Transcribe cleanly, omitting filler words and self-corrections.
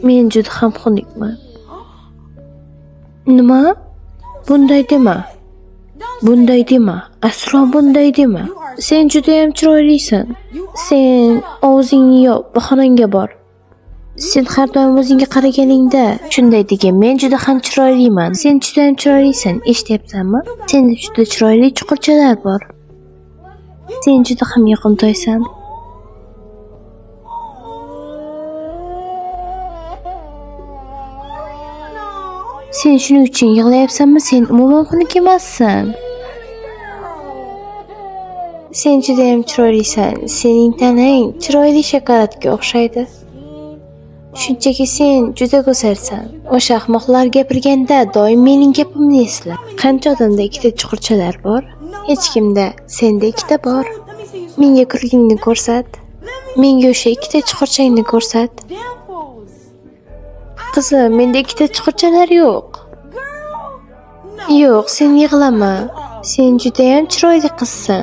Men juda ham xunukman. Nima? Bunday dema. Bunday dema. Aslo bunday dema. Sen juda ham chiroylisan. Sen og'zingni yop, bahonangga bor. Sen har doim o'zingga qaraganingda shunday degan, men juda ham chiroyliman. Sen juda ham chiroylisan, eshityapsanmi? Senda juda chiroyli chuqurchalar bor. Sen juda ham yoqimtoysan. Sen shuning uchun yig'layapsanmi? Sen umuman xunuk emassan. Sen juda ham chiroylisan. Sening tanang chiroyli shokoladga o'xshaydi. Shunchaki sen juda go'zalsan. O'sha ahmoqlar gapirganda doim mening gapimni esla. Qancha odamda ikkita chuqurchalar bor? Hech kimda. Senda ikkita bor. Menga kurligingni ko'rsat. Menga o'sha ikkita chuqurchangni ko'rsat. Qizim, menda ikkita chuqurchalar yo'q. Yo'q, sen yig'lama. Sen juda ham chiroyli qizsan.